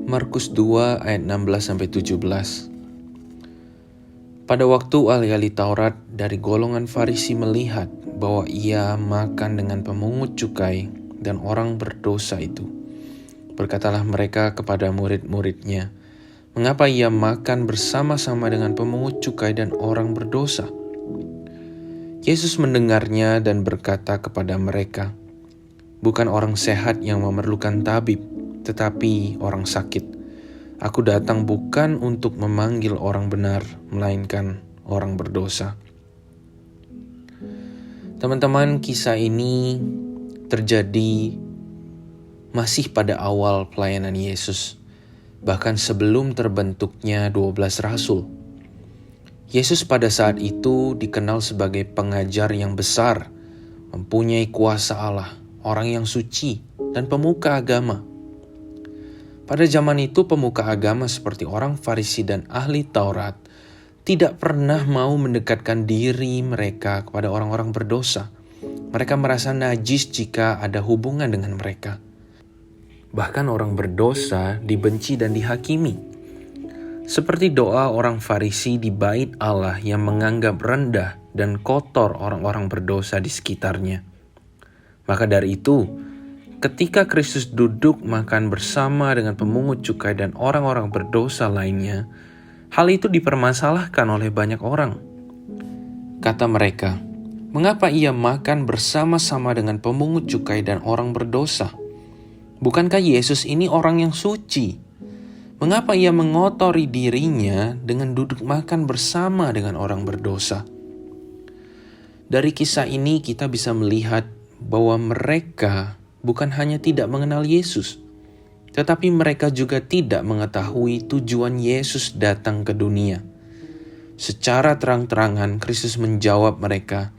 Markus 2 ayat 16-17. Pada waktu ahli-ahli Taurat dari golongan Farisi melihat bahwa ia makan dengan pemungut cukai dan orang berdosa itu, berkatalah mereka kepada murid-muridnya, "Mengapa ia makan bersama-sama dengan pemungut cukai dan orang berdosa?" Yesus mendengarnya dan berkata kepada mereka, "Bukan orang sehat yang memerlukan tabib, tetapi orang sakit. Aku datang bukan untuk memanggil orang benar, melainkan orang berdosa." Teman-teman, kisah ini terjadi masih pada awal pelayanan Yesus, bahkan sebelum terbentuknya 12 rasul. Yesus pada saat itu dikenal sebagai pengajar yang besar, mempunyai kuasa Allah, orang yang suci, dan pemuka agama. Pada zaman itu pemuka agama seperti orang Farisi dan ahli Taurat tidak pernah mau mendekatkan diri mereka kepada orang-orang berdosa. Mereka merasa najis jika ada hubungan dengan mereka. Bahkan orang berdosa dibenci dan dihakimi. Seperti doa orang Farisi di bait Allah yang menganggap rendah dan kotor orang-orang berdosa di sekitarnya. Maka dari itu, ketika Kristus duduk makan bersama dengan pemungut cukai dan orang-orang berdosa lainnya, hal itu dipermasalahkan oleh banyak orang. Kata mereka, "Mengapa ia makan bersama-sama dengan pemungut cukai dan orang berdosa? Bukankah Yesus ini orang yang suci? Mengapa ia mengotori dirinya dengan duduk makan bersama dengan orang berdosa?" Dari kisah ini kita bisa melihat bahwa mereka bukan hanya tidak mengenal Yesus, tetapi mereka juga tidak mengetahui tujuan Yesus datang ke dunia. Secara terang-terangan Kristus menjawab mereka.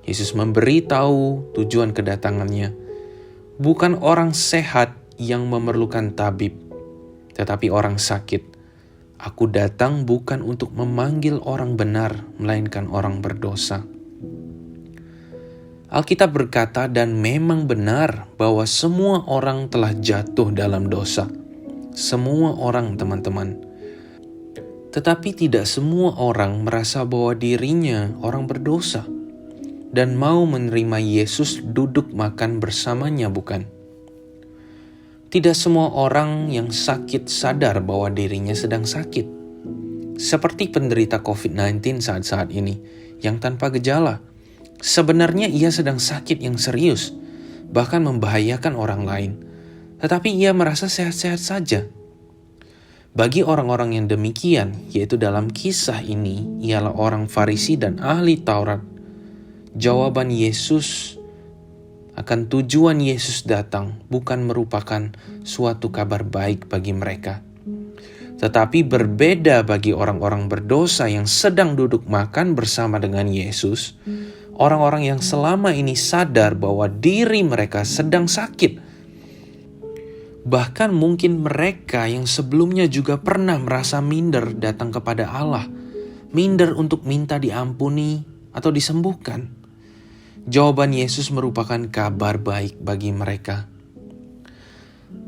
Yesus memberitahu tujuan kedatangannya. Bukan orang sehat yang memerlukan tabib, tetapi orang sakit. Aku datang bukan untuk memanggil orang benar, melainkan orang berdosa. Alkitab berkata, dan memang benar bahwa semua orang telah jatuh dalam dosa. Semua orang, teman-teman. Tetapi tidak semua orang merasa bahwa dirinya orang berdosa dan mau menerima Yesus duduk makan bersamanya, bukan? Tidak semua orang yang sakit sadar bahwa dirinya sedang sakit. Seperti penderita COVID-19 saat-saat ini yang tanpa gejala. Sebenarnya ia sedang sakit yang serius, bahkan membahayakan orang lain. Tetapi ia merasa sehat-sehat saja. Bagi orang-orang yang demikian, yaitu dalam kisah ini, ialah orang Farisi dan ahli Taurat. Jawaban Yesus akan tujuan Yesus datang bukan merupakan suatu kabar baik bagi mereka. Tetapi berbeda bagi orang-orang berdosa yang sedang duduk makan bersama dengan Yesus. Orang-orang yang selama ini sadar bahwa diri mereka sedang sakit. Bahkan mungkin mereka yang sebelumnya juga pernah merasa minder datang kepada Allah. Minder untuk minta diampuni atau disembuhkan. Jawaban Yesus merupakan kabar baik bagi mereka.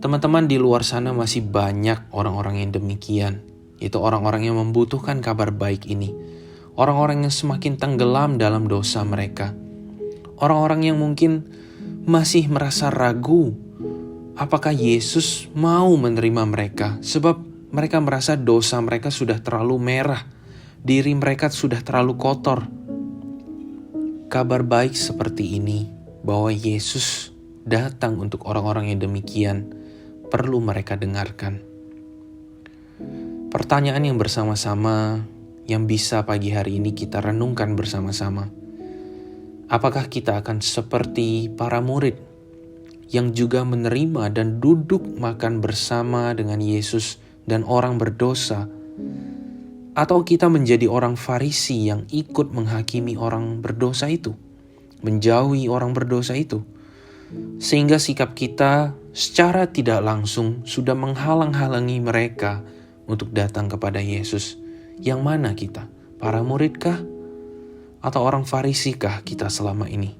Teman-teman, di luar sana masih banyak orang-orang yang demikian. Yaitu orang-orang yang membutuhkan kabar baik ini. Orang-orang yang semakin tenggelam dalam dosa mereka. Orang-orang yang mungkin masih merasa ragu apakah Yesus mau menerima mereka, sebab mereka merasa dosa mereka sudah terlalu merah, diri mereka sudah terlalu kotor. Kabar baik seperti ini, bahwa Yesus datang untuk orang-orang yang demikian, perlu mereka dengarkan. Pertanyaan yang bersama-sama yang bisa pagi hari ini kita renungkan bersama-sama. Apakah kita akan seperti para murid yang juga menerima dan duduk makan bersama dengan Yesus dan orang berdosa? Atau kita menjadi orang Farisi yang ikut menghakimi orang berdosa itu, menjauhi orang berdosa itu, sehingga sikap kita secara tidak langsung sudah menghalang-halangi mereka untuk datang kepada Yesus? Yang mana kita? Para muridkah? Atau orang Farisikah kita selama ini?